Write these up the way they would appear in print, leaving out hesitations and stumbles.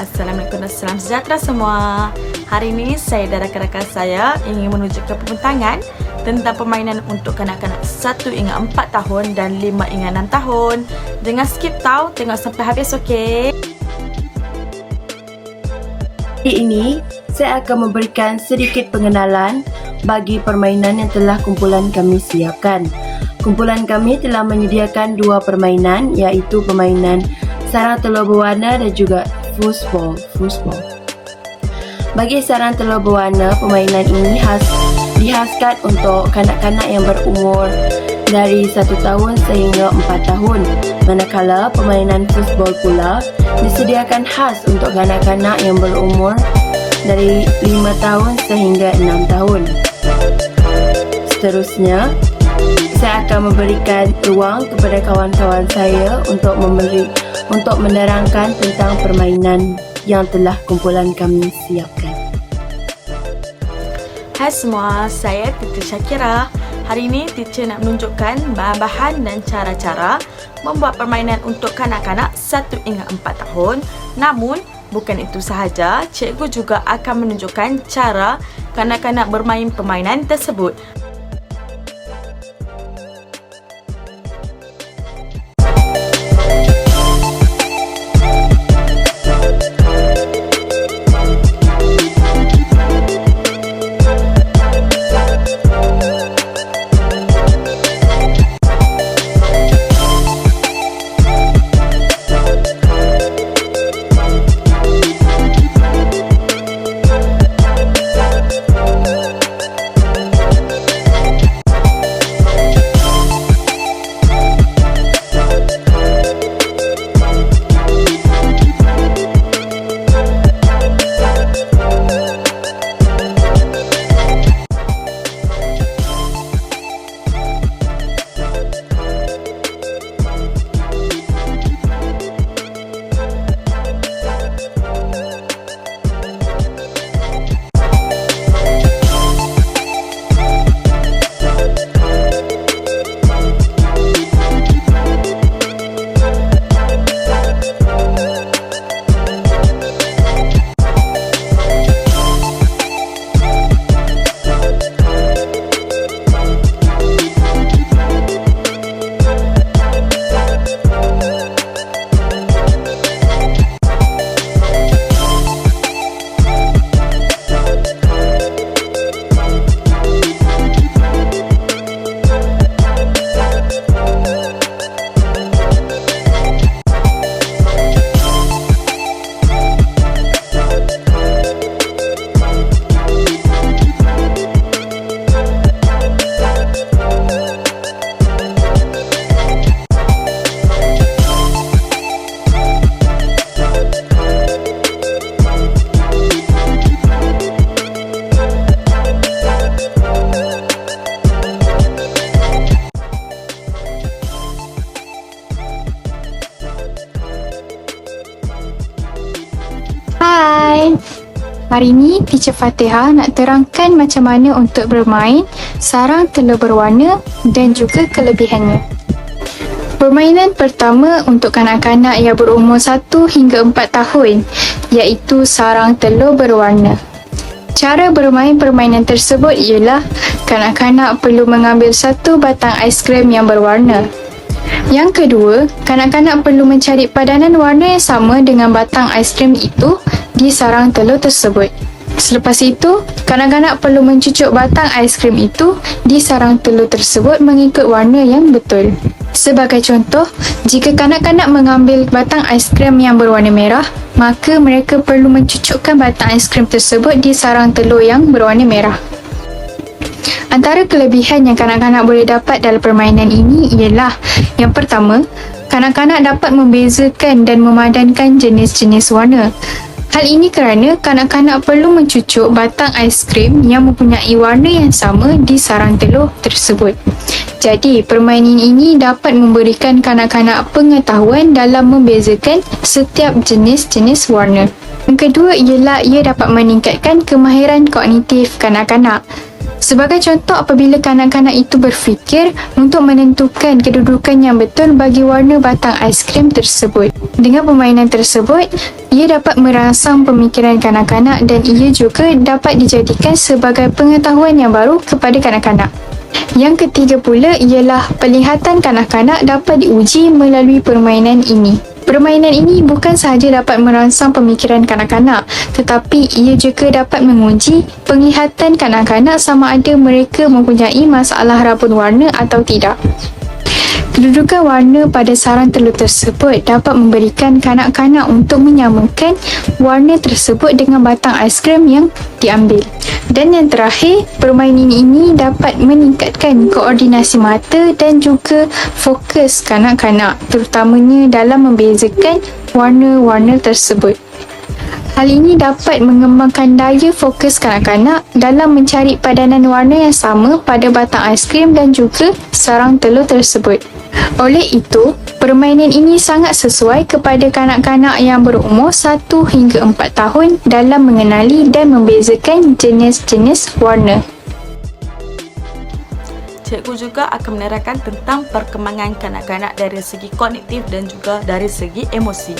Assalamualaikum dan salam sejahtera semua. Hari ini saya dan rakan-rakan saya ingin menunjuk ke pembentangan tentang permainan untuk kanak-kanak 1 hingga 4 tahun dan 5 hingga 6 tahun. Jangan skip tau, tengok sampai habis, okey? Hari ini, saya akan memberikan sedikit pengenalan bagi permainan yang telah kumpulan kami siapkan. Kumpulan kami telah menyediakan 2 permainan, iaitu permainan sarang telur berwarna dan juga foosball. Bagi sarang telur berwarna, permainan ini dihaskan untuk kanak-kanak yang berumur dari 1 tahun sehingga 4 tahun. Manakala permainan foosball pula disediakan khas untuk kanak-kanak yang berumur dari 5 tahun sehingga 6 tahun. Seterusnya, saya akan memberikan ruang kepada kawan-kawan saya untuk menerangkan tentang permainan yang telah kumpulan kami siapkan. Hai semua, saya Teacher Syakira. Hari ini teacher nak menunjukkan bahan-bahan dan cara-cara membuat permainan untuk kanak-kanak 1 hingga 4 tahun. Namun, bukan itu sahaja, cikgu juga akan menunjukkan cara kanak-kanak bermain permainan tersebut. Hai, hari ini Teacher Fatihah nak terangkan macam mana untuk bermain sarang telur berwarna dan juga kelebihannya. Permainan pertama untuk kanak-kanak yang berumur 1 hingga 4 tahun, iaitu sarang telur berwarna. Cara bermain permainan tersebut ialah kanak-kanak perlu mengambil 1 batang aiskrim yang berwarna. Yang kedua, kanak-kanak perlu mencari padanan warna yang sama dengan batang aiskrim itu di sarang telur tersebut. Selepas itu, kanak-kanak perlu mencucuk batang aiskrim itu di sarang telur tersebut mengikut warna yang betul. Sebagai contoh, jika kanak-kanak mengambil batang aiskrim yang berwarna merah, maka mereka perlu mencucukkan batang aiskrim tersebut di sarang telur yang berwarna merah. Antara kelebihan yang kanak-kanak boleh dapat dalam permainan ini ialah, yang pertama, kanak-kanak dapat membezakan dan memadankan jenis-jenis warna. Hal ini kerana kanak-kanak perlu mencucuk batang aiskrim yang mempunyai warna yang sama di sarang telur tersebut. Jadi, permainan ini dapat memberikan kanak-kanak pengetahuan dalam membezakan setiap jenis-jenis warna. Yang kedua ialah ia dapat meningkatkan kemahiran kognitif kanak-kanak. Sebagai contoh, apabila kanak-kanak itu berfikir untuk menentukan kedudukan yang betul bagi warna batang aiskrim tersebut. Dengan permainan tersebut, ia dapat merangsang pemikiran kanak-kanak dan ia juga dapat dijadikan sebagai pengetahuan yang baru kepada kanak-kanak. Yang ketiga pula ialah penglihatan kanak-kanak dapat diuji melalui permainan ini. Permainan ini bukan sahaja dapat merangsang pemikiran kanak-kanak, tetapi ia juga dapat menguji penglihatan kanak-kanak sama ada mereka mempunyai masalah rabun warna atau tidak. Kedudukan warna pada sarang telur tersebut dapat memberikan kanak-kanak untuk menyamakan warna tersebut dengan batang aiskrim yang diambil. Dan yang terakhir, permainan ini dapat meningkatkan koordinasi mata dan juga fokus kanak-kanak, terutamanya dalam membezakan warna-warna tersebut. Hal ini dapat mengembangkan daya fokus kanak-kanak dalam mencari padanan warna yang sama pada batang aiskrim dan juga sarang telur tersebut. Oleh itu, permainan ini sangat sesuai kepada kanak-kanak yang berumur 1 hingga 4 tahun dalam mengenali dan membezakan jenis-jenis warna. Cikgu juga akan menerangkan tentang perkembangan kanak-kanak dari segi kognitif dan juga dari segi emosi.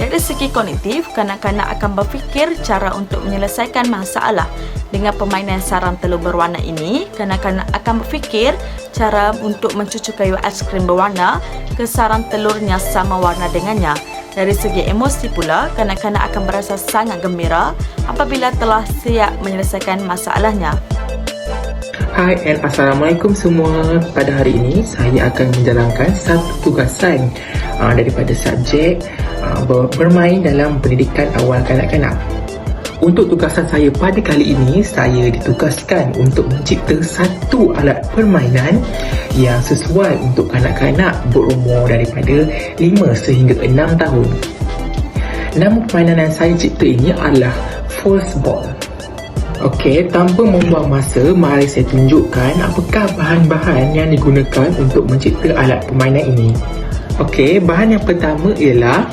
Dari segi kognitif, kanak-kanak akan berfikir cara untuk menyelesaikan masalah. Dengan permainan sarang telur berwarna ini, kanak-kanak akan berfikir cara untuk mencucuk kayu aiskrim berwarna ke sarang telur yang sama warna dengannya. Dari segi emosi pula, kanak-kanak akan merasa sangat gembira apabila telah siap menyelesaikan masalahnya. Hai and Assalamualaikum semua. Pada hari ini saya akan menjalankan satu tugasan daripada subjek bermain dalam pendidikan awal kanak-kanak. Untuk tugasan saya pada kali ini, saya ditugaskan untuk mencipta satu alat permainan yang sesuai untuk kanak-kanak berumur daripada 5 sehingga 6 tahun. Nama permainan yang saya cipta ini adalah foosball. Okey, tanpa membuang masa, mari saya tunjukkan apakah bahan-bahan yang digunakan untuk mencipta alat permainan ini. Okey, bahan yang pertama ialah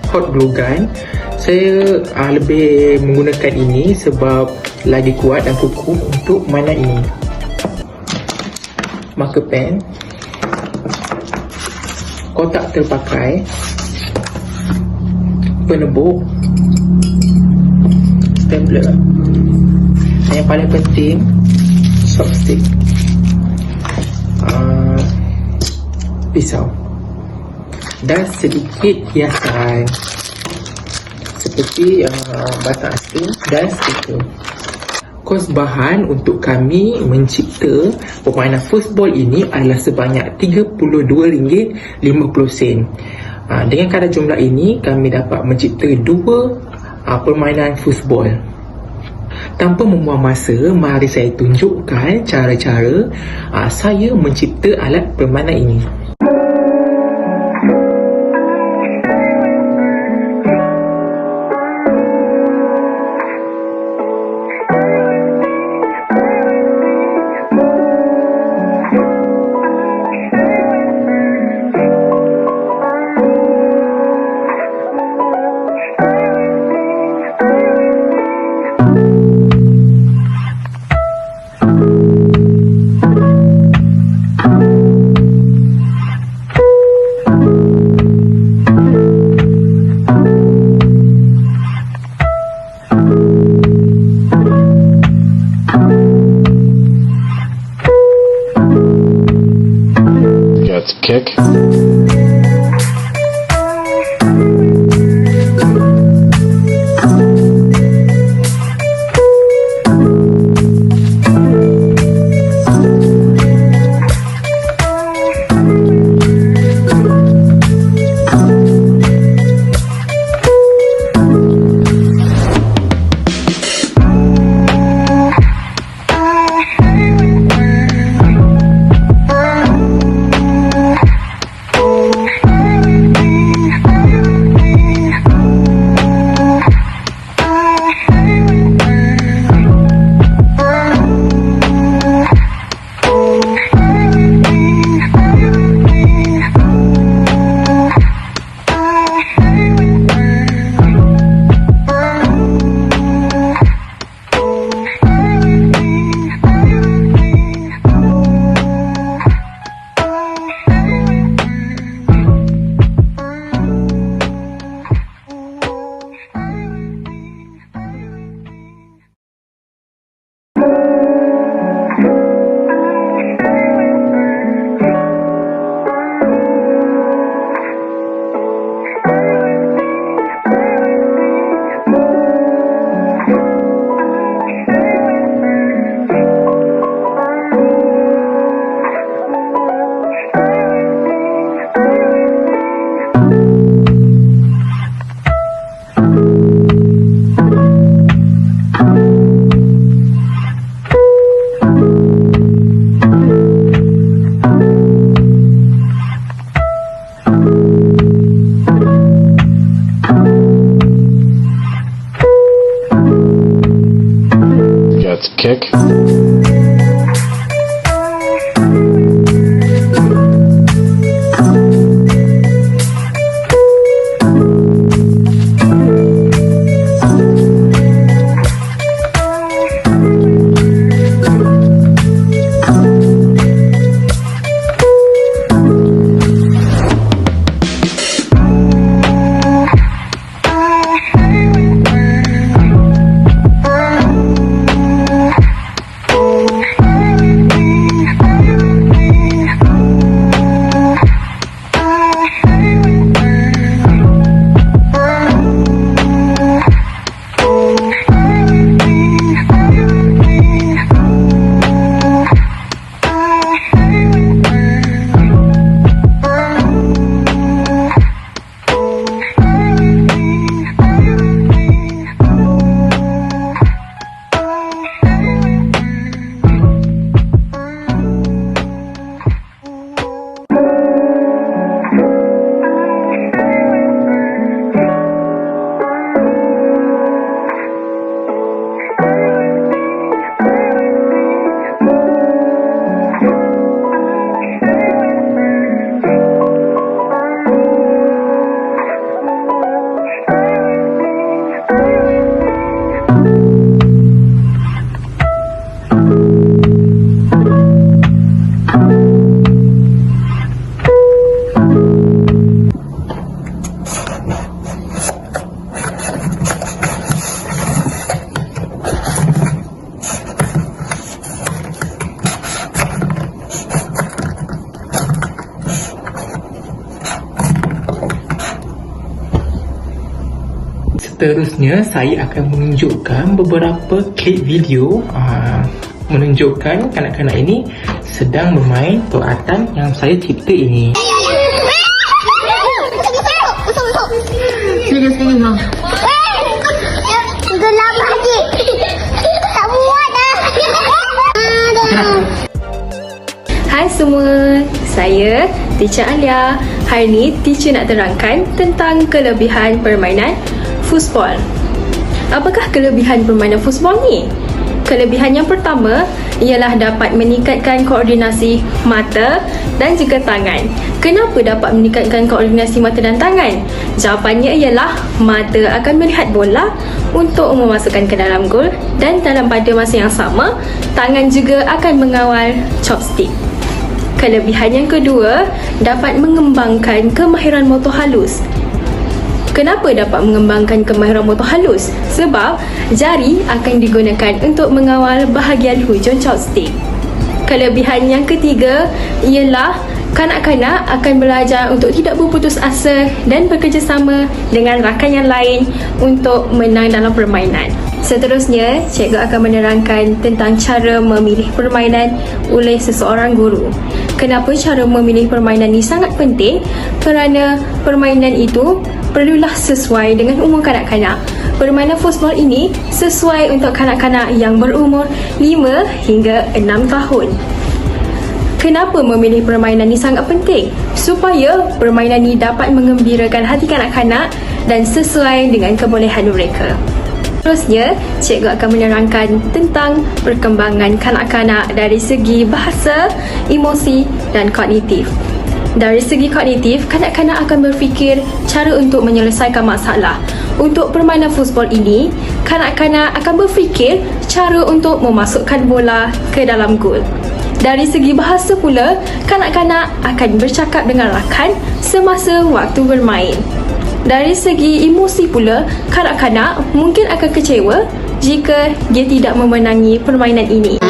hot glue gun. Saya lebih menggunakan ini sebab lagi kuat dan kukuh untuk permainan ini. Marker pen, kotak terpakai, penebuk, stapler, dan yang paling penting chopstick, pisau dan sedikit hiasan seperti batang aiskrim dan stiker. Kos bahan untuk kami mencipta permainan foosball ini adalah sebanyak RM32.50. Dengan kadar jumlah ini, kami dapat mencipta 2 permainan foosball. Tanpa membuang masa, mari saya tunjukkan cara-cara saya mencipta alat permainan ini. Kick. kick. Seterusnya, saya akan menunjukkan beberapa klip video menunjukkan kanak-kanak ini sedang bermain peralatan yang saya cipta ini. Gelap lagi. Tak muat dah. Hai semua, saya Teacher Alia. Hari ni teacher nak terangkan tentang kelebihan permainan foosball. Apakah kelebihan permainan foosball ni? Kelebihan yang pertama ialah dapat meningkatkan koordinasi mata dan juga tangan. Kenapa dapat meningkatkan koordinasi mata dan tangan? Jawapannya ialah mata akan melihat bola untuk memasukkan ke dalam gol, dan dalam pada masa yang sama, tangan juga akan mengawal chopstick. Kelebihan yang kedua, dapat mengembangkan kemahiran motor halus. Kenapa dapat mengembangkan kemahiran motor halus? Sebab jari akan digunakan untuk mengawal bahagian hujung chopstick. Kelebihan yang ketiga ialah kanak-kanak akan belajar untuk tidak berputus asa dan bekerjasama dengan rakan yang lain untuk menang dalam permainan. Seterusnya, cikgu akan menerangkan tentang cara memilih permainan oleh seseorang guru. Kenapa cara memilih permainan ini sangat penting? Kerana permainan itu perlulah sesuai dengan umur kanak-kanak. Permainan foosball ini sesuai untuk kanak-kanak yang berumur 5 hingga 6 tahun. Kenapa memilih permainan ini sangat penting? Supaya permainan ini dapat mengembirakan hati kanak-kanak dan sesuai dengan kebolehan mereka. Seterusnya, cikgu akan menerangkan tentang perkembangan kanak-kanak dari segi bahasa, emosi dan kognitif. Dari segi kognitif, kanak-kanak akan berfikir cara untuk menyelesaikan masalah. Untuk permainan foosball ini, kanak-kanak akan berfikir cara untuk memasukkan bola ke dalam gol. Dari segi bahasa pula, kanak-kanak akan bercakap dengan rakan semasa waktu bermain. Dari segi emosi pula, kanak-kanak mungkin akan kecewa jika dia tidak memenangi permainan ini.